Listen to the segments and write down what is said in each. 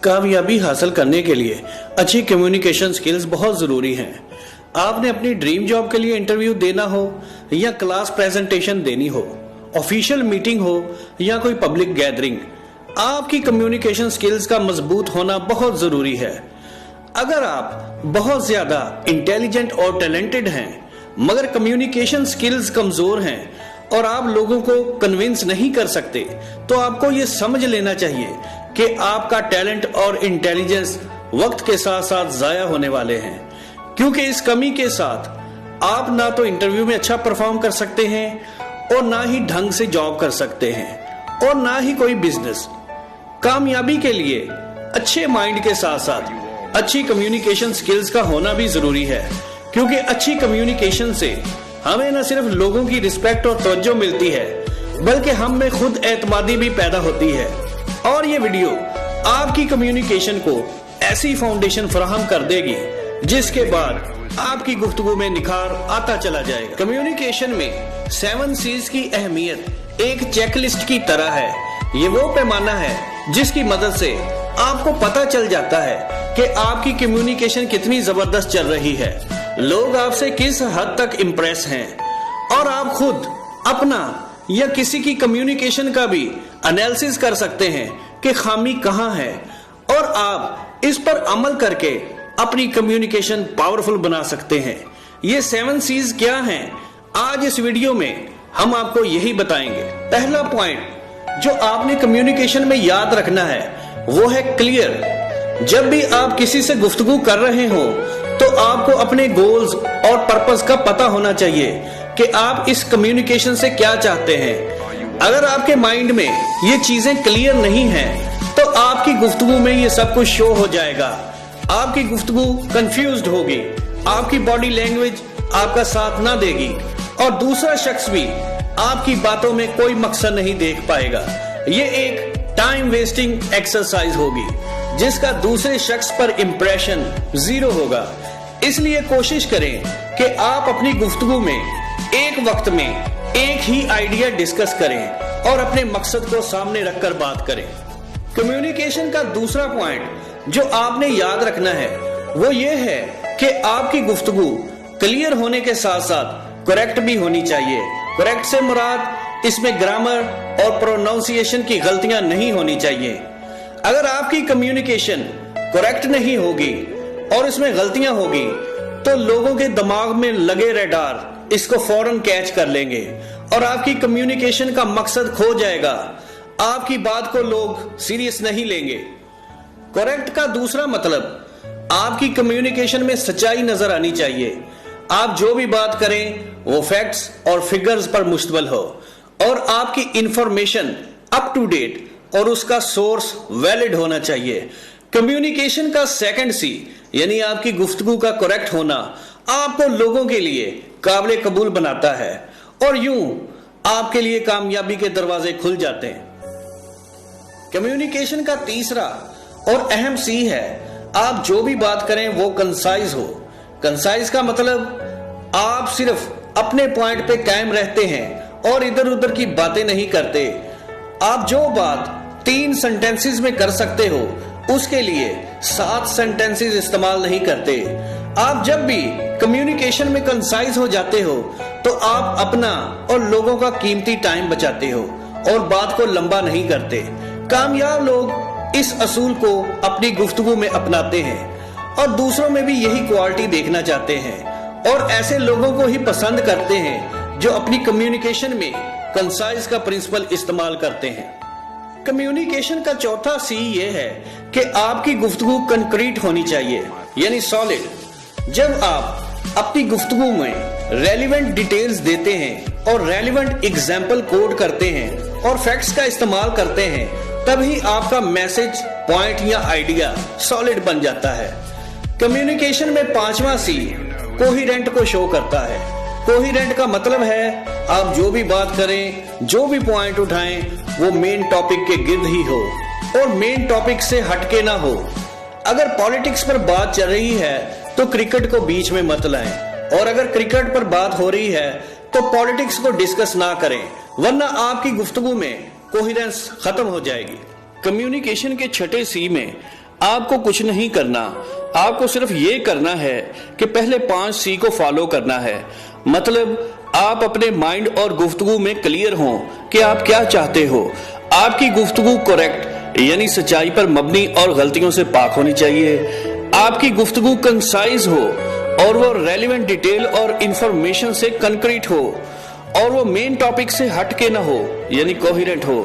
कामयाबी हासिल करने के लिए अच्छी कम्युनिकेशन स्किल्स बहुत ज़रूरी हैं। आपने अपनी ड्रीम जॉब के लिए इंटरव्यू देना हो या क्लास प्रेजेंटेशन देनी हो, ऑफिशियल मीटिंग हो या कोई पब्लिक गैदरिंग, आपकी कम्युनिकेशन स्किल्स का मजबूत होना बहुत ज़रूरी है। अगर आप बहुत ज़्यादा इंटेलिजेंट और टैलेंटेड हैं मगर कम्युनिकेशन स्किल्स कमज़ोर हैं और आप लोगों को कन्विंस नहीं कर सकते, तो आपको ये समझ लेना चाहिए कि आपका टैलेंट और इंटेलिजेंस वक्त के साथ साथ जाया होने वाले हैं, क्योंकि इस कमी के साथ आप ना तो इंटरव्यू में अच्छा परफॉर्म कर सकते हैं और ना ही ढंग से जॉब कर सकते हैं और ना ही कोई बिजनेस। कामयाबी के लिए अच्छे माइंड के साथ साथ अच्छी कम्युनिकेशन स्किल्स का होना भी जरूरी है, क्योंकि अच्छी कम्युनिकेशन से हमें न सिर्फ लोगों की रिस्पेक्ट और तवज्जो मिलती है बल्कि हम में खुद एतमादी भी पैदा होती है। और ये वीडियो आपकी कम्युनिकेशन को ऐसी फाउंडेशन फराहम कर देगी जिसके बाद आपकी गुफ्तगू में निखार आता चला जाएगा। कम्युनिकेशन में 7 C's की अहमियत एक चेकलिस्ट की तरह है। ये वो पैमाना है जिसकी मदद से आपको पता चल जाता है कि आपकी कम्युनिकेशन कितनी जबरदस्त चल रही है, लोग आपसे किस हद तक इम्प्रेस हैं, और आप खुद अपना या किसी की कम्युनिकेशन का भी एनालिसिस कर सकते हैं कि खामी कहां है और आप इस पर अमल करके अपनी कम्युनिकेशन पावरफुल बना सकते हैं। ये 7 C's क्या हैं, आज इस वीडियो में हम आपको यही बताएंगे। पहला पॉइंट जो आपने कम्युनिकेशन में याद रखना है वो है क्लियर। जब भी आप किसी से गुफ्तगू कर रहे हो तो आपको अपने गोल्स और पर्पस का पता होना चाहिए कि आप इस कम्युनिकेशन से क्या चाहते हैं। अगर आपके माइंड में ये चीजें क्लियर नहीं हैं तो आपकी गुफ्तगू में ये सब कुछ शो हो जाएगा। आपकी गुफ्तगू कंफ्यूज्ड होगी, आपकी बॉडी लैंग्वेज आपका साथ ना देगी और दूसरा शख्स भी आपकी बातों में कोई मकसद नहीं देख पाएगा। ये एक टाइम वेस्टिंग एक्सरसाइज होगी जिसका दूसरे शख्स पर इंप्रेशन 0 होगा। इसलिए कोशिश करें कि आप अपनी गुफ्तगू में एक वक्त में एक ही आइडिया डिस्कस करें और अपने मकसद को सामने रखकर बात करें। कम्युनिकेशन का दूसरा पॉइंट जो आपने याद रखना है वो ये है कि आपकी गुफ्तगू क्लियर होने के साथ साथ करेक्ट भी होनी चाहिए। करेक्ट से मुराद इसमें ग्रामर और प्रोनाउंसिएशन की गलतियां नहीं होनी चाहिए। अगर आपकी कम्युनिकेशन करेक्ट नहीं होगी और इसमें गलतियां होगी तो लोगों के दिमाग में लगे रडार इसको फौरन कैच कर लेंगे और आपकी कम्युनिकेशन का मकसद खो जाएगा। आपकी बात को लोग सीरियस नहीं लेंगे। करेक्ट का दूसरा मतलब आपकी कम्युनिकेशन में सच्चाई नजर आनी चाहिए। आप जो भी बात करें वो फैक्ट्स और फिगर्स पर मुश्तमिल हो और आपकी इंफॉर्मेशन अप टू डेट और उसका सोर्स वैलिड होना चाहिए। कम्युनिकेशन का सेकंड C यानी आपकी गुफ्तगू का करेक्ट होना आपको लोगों के लिए काबिल कबूल बनाता है और यूं आपके लिए कामयाबी के दरवाजे खुल जाते हैं। कम्युनिकेशन का तीसरा और अहम C है आप जो भी बात करें वो कंसाइज हो। कंसाइज का मतलब आप सिर्फ अपने पॉइंट पे कायम रहते हैं और इधर उधर की बातें नहीं करते। आप जो बात 3 सेंटेंसेस में कर सकते हो उसके लिए 7 सेंटेंसेस इस्तेमाल नहीं करते। आप जब भी कम्युनिकेशन में कंसाइज हो जाते हो तो आप अपना और लोगों का कीमती टाइम बचाते हो और बात को लंबा नहीं करते। कामयाब लोग इस असूल को अपनी गुफ्तगू में अपनाते हैं और दूसरों में भी यही क्वालिटी देखना चाहते हैं और ऐसे लोगों को ही पसंद करते हैं जो अपनी कम्युनिकेशन में कंसाइज का प्रिंसिपल इस्तेमाल करते हैं। कम्युनिकेशन का चौथा C ये है कि आपकी गुफ्तगू कंक्रीट होनी चाहिए यानी सॉलिड। जब आप अपनी गुफ्तगू में रेलिवेंट डिटेल्स देते हैं और रेलिवेंट एग्जाम्पल कोड करते हैं और फैक्ट्स का इस्तेमाल करते हैं तभी आपका मैसेज, पॉइंट या आइडिया सॉलिड बन जाता है। कम्युनिकेशन में 5वां C कोहिरेंट को शो करता है। कोहिरेंट का मतलब है आप जो भी बात करें, जो भी पॉइंट उठाएं वो मेन टॉपिक के गिर्द ही हो और मेन टॉपिक से हटके ना हो। अगर पॉलिटिक्स पर बात चल रही है तो क्रिकेट को बीच में मत लाएं और अगर क्रिकेट पर बात हो रही है तो पॉलिटिक्स को डिस्कस ना करें, वरना आपकी गुफ्तगू में कोहिरेंस खत्म हो जाएगी। कम्युनिकेशन के छठे C में आपको कुछ नहीं करना, आपको सिर्फ ये करना है कि पहले 5 C को फॉलो करना है। मतलब आप अपने माइंड और गुफ्तगू में क्लियर हों कि आप क्या चाहते हो। आपकी गुफ्तगू करेक्ट यानी सच्चाई पर मबनी और गलतियों से पाक होनी चाहिए। आपकी गुफ्तगू कंसाइज हो और वो रेलेवेंट डिटेल और इंफॉर्मेशन से कंक्रीट हो और वो मेन टॉपिक से हट के ना हो यानी कोहेरेंट हो।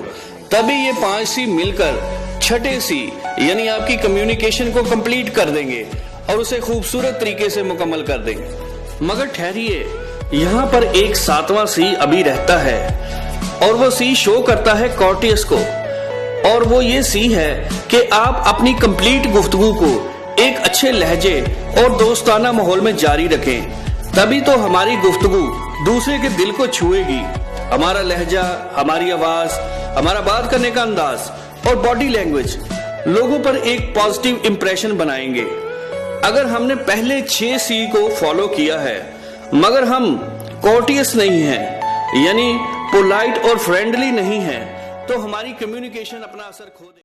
तभी ये 5 C मिलकर छठे C यानी आपकी कम्युनिकेशन को कंप्लीट कर देंगे और उसे खूबसूरत तरीके से मुकम्मल कर देंगे। मगर ठहरिए, यहाँ पर एक 7वां C अभी रहता है और वो C शो करता है कॉर्टियस को। और वो ये C है कि आप अपनी कंप्लीट गुफ्तगू को एक अच्छे लहजे और दोस्ताना माहौल में जारी रखें। तभी तो हमारी गुफ्तगू दूसरे के दिल को छुएगी। हमारा लहजा, हमारी आवाज, हमारा बात करने का अंदाज और बॉडी लैंग्वेज लोगों पर एक पॉजिटिव इंप्रेशन बनाएंगे। अगर हमने पहले 6 C को फॉलो किया है मगर हम कॉर्टियस नहीं हैं यानी पोलाइट और फ्रेंडली नहीं हैं तो हमारी कम्युनिकेशन अपना असर खो देगी।